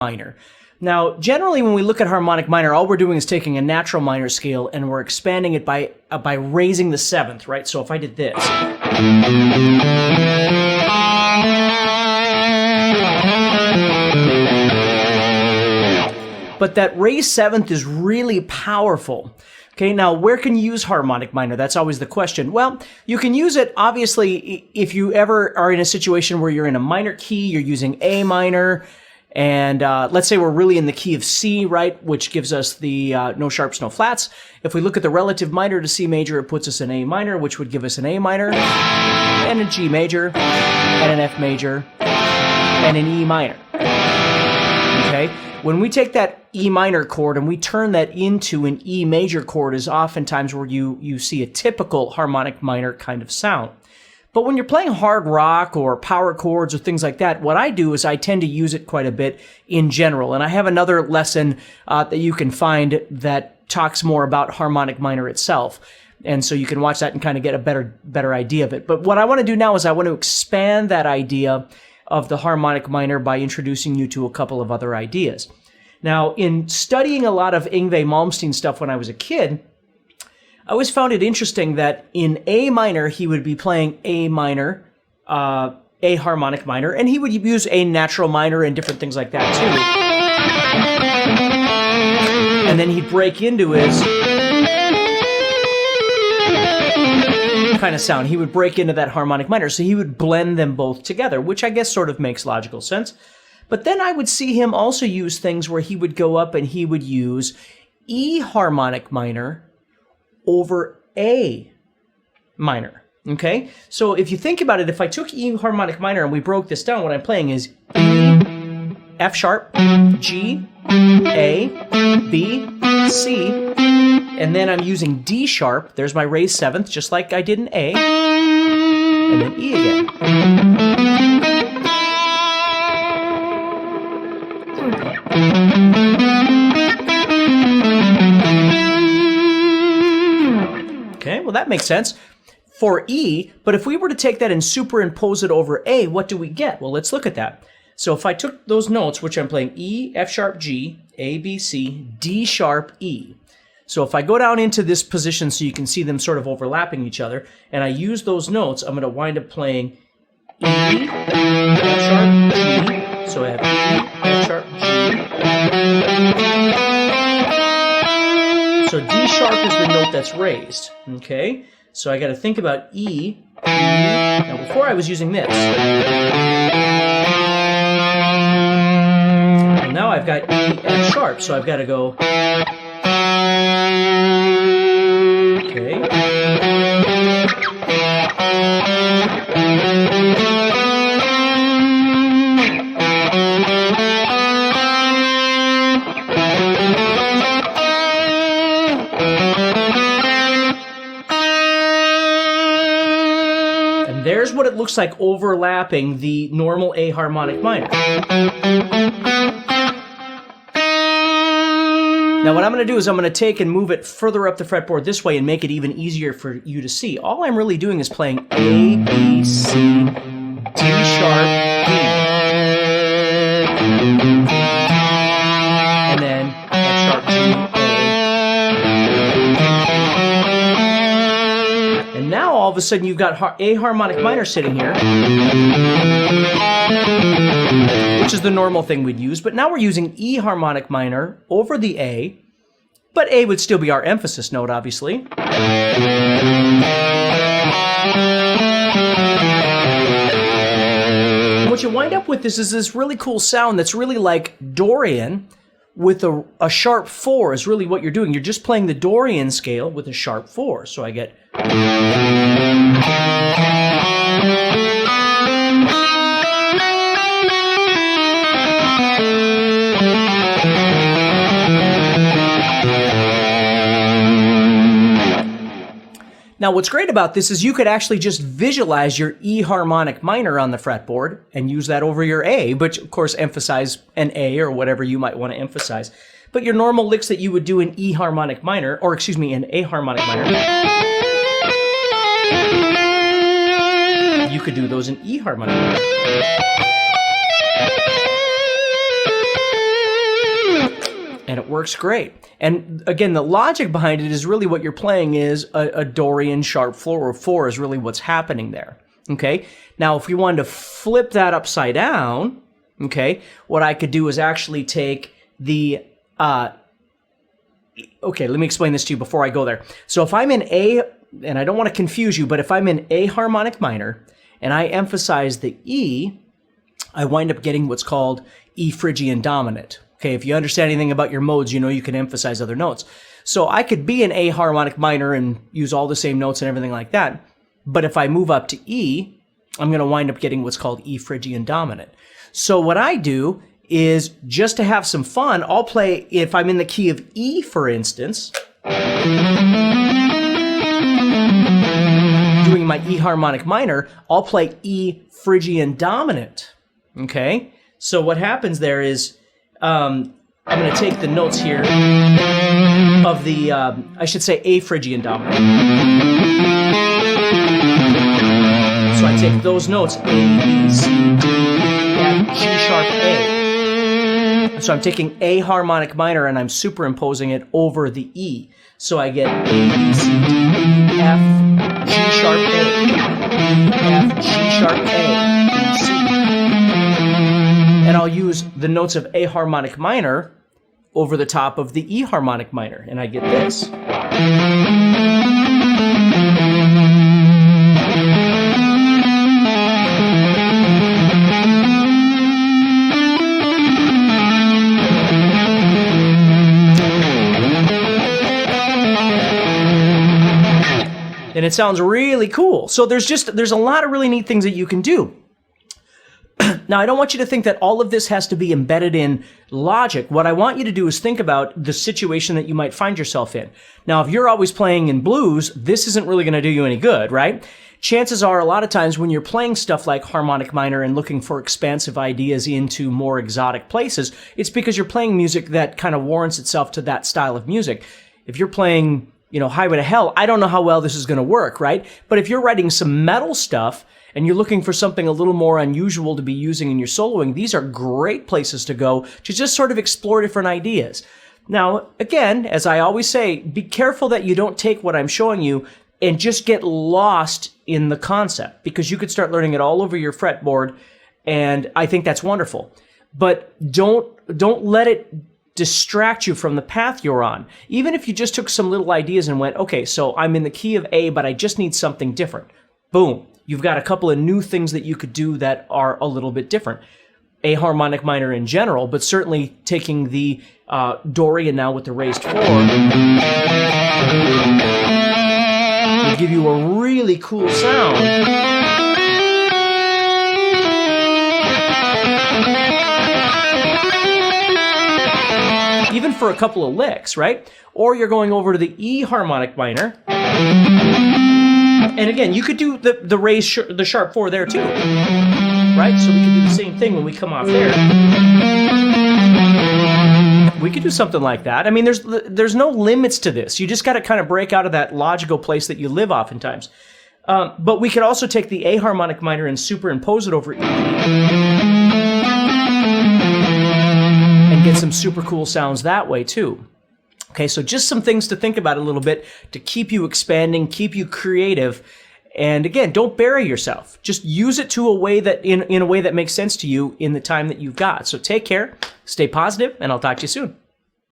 minor. Now, generally, when we look at harmonic minor, all we're doing is taking a natural minor scale and we're expanding it by raising the seventh, right? So if I did this. But that raised seventh is really powerful. Okay, now where can you use harmonic minor? That's always the question. Well, you can use it, obviously, if you ever are in a situation where you're in a minor key, you're using A minor, and let's say we're really in the key of C, right, which gives us the no sharps, no flats. If we look at the relative minor to C major, it puts us in A minor, which would give us an A minor, and a G major, and an F major, and an E minor. Okay? When we take that E minor chord and we turn that into an E major chord is oftentimes where you see a typical harmonic minor kind of sound. But when you're playing hard rock or power chords or things like that, what I do is I tend to use it quite a bit in general. And I have another lesson that you can find that talks more about harmonic minor itself. And so you can watch that and kind of get a better idea of it. But what I want to do now is I want to expand that idea of the harmonic minor by introducing you to a couple of other ideas. Now, in studying a lot of Yngwie Malmsteen stuff when I was a kid, I always found it interesting that in A minor, he would be playing A minor, A harmonic minor, and he would use A natural minor and different things like that too. And then he'd break into his kind of sound. He would break into that harmonic minor, so he would blend them both together, which I guess sort of makes logical sense. But then I would see him also use things where he would go up and he would use E harmonic minor over A minor, okay? So if you think about it, if I took E harmonic minor and we broke this down, what I'm playing is E, F sharp, G, A, B, C, and then I'm using D sharp, there's my raised seventh, just like I did in A, and then E again. Okay, well that makes sense for E, but if we were to take that and superimpose it over A, what do we get? Well, let's look at that. So if I took those notes, which I'm playing E, F sharp, G, A, B, C, D sharp, E. So if I go down into this position so you can see them sort of overlapping each other, and I use those notes, I'm going to wind up playing E, F sharp, G. So I have E, F sharp, G. So D sharp is the note that's raised, okay? So I got to think about E. Now before I was using this. And now I've got E, F sharp, so I've got to go. Okay. There's what it looks like overlapping the normal A harmonic minor. Now what I'm going to do is I'm going to take and move it further up the fretboard this way and make it even easier for you to see. All I'm really doing is playing A, B, C, D sharp, E. And then F sharp, G, A. And now all of a sudden you've got A harmonic minor sitting here, which is the normal thing we'd use, but now we're using E harmonic minor over the A, but A would still be our emphasis note, obviously. And what you wind up with is this really cool sound that's really like Dorian with a sharp 4 is really what you're doing. You're just playing the Dorian scale with a sharp 4. So I get... Now, what's great about this is you could actually just visualize your E harmonic minor on the fretboard and use that over your A, but of course emphasize an A or whatever you might want to emphasize. But your normal licks that you would do in E harmonic minor, or excuse me, in A harmonic minor, you could do those in E harmonic minor. works great. And again, the logic behind it is really what you're playing is a Dorian sharp 4 is really what's happening there. Okay. Now, if we wanted to flip that upside down, okay, what I could do is actually take the, okay, let me explain this to you before I go there. So if I'm in A, and I don't want to confuse you, but if I'm in A harmonic minor and I emphasize the E, I wind up getting what's called E Phrygian dominant. Okay, if you understand anything about your modes, you know you can emphasize other notes. So I could be in A harmonic minor and use all the same notes and everything like that. But if I move up to E, I'm going to wind up getting what's called E Phrygian dominant. So what I do is, just to have some fun, I'll play, if I'm in the key of E, for instance, doing my E harmonic minor, I'll play E Phrygian dominant. Okay? So what happens there is, I'm going to take the notes here of the, I should say A Phrygian dominant. So I take those notes, A, B, C, D, F, G sharp, A. So I'm taking A harmonic minor and I'm superimposing it over the E. So I get A, B, C, D, E, F, G sharp, A, E, F, G sharp, A, B, C. And I'll use the notes of A harmonic minor over the top of the E harmonic minor, and I get this. And it sounds really cool. So there's a lot of really neat things that you can do. Now, I don't want you to think that all of this has to be embedded in logic. What I want you to do is think about the situation that you might find yourself in. Now, if you're always playing in blues, this isn't really going to do you any good, right? Chances are, a lot of times when you're playing stuff like harmonic minor and looking for expansive ideas into more exotic places, it's because you're playing music that kind of warrants itself to that style of music. If you're playing, Highway to Hell, I don't know how well this is going to work, right? But if you're writing some metal stuff and you're looking for something a little more unusual to be using in your soloing, these are great places to go to just sort of explore different ideas. Now, again, as I always say, be careful that you don't take what I'm showing you and just get lost in the concept, because you could start learning it all over your fretboard, and I think that's wonderful. But don't let it distract you from the path you're on. Even if you just took some little ideas and went, okay, so I'm in the key of A, but I just need something different. Boom. You've got a couple of new things that you could do that are a little bit different. A harmonic minor in general, but certainly taking the Dorian now with the raised 4 will give you a really cool sound. Even for a couple of licks, right? Or you're going over to the E harmonic minor. And again, you could do the raised, the sharp 4 there too, right? So we could do the same thing when we come off there. We could do something like that. I mean, there's no limits to this. You just got to kind of break out of that logical place that you live oftentimes. But we could also take the A harmonic minor and superimpose it over E. And get some super cool sounds that way too. Okay, so just some things to think about a little bit to keep you expanding, keep you creative, and again, don't bury yourself. Just use it to a way that in a way that makes sense to you in the time that you've got. So take care, stay positive, and I'll talk to you soon.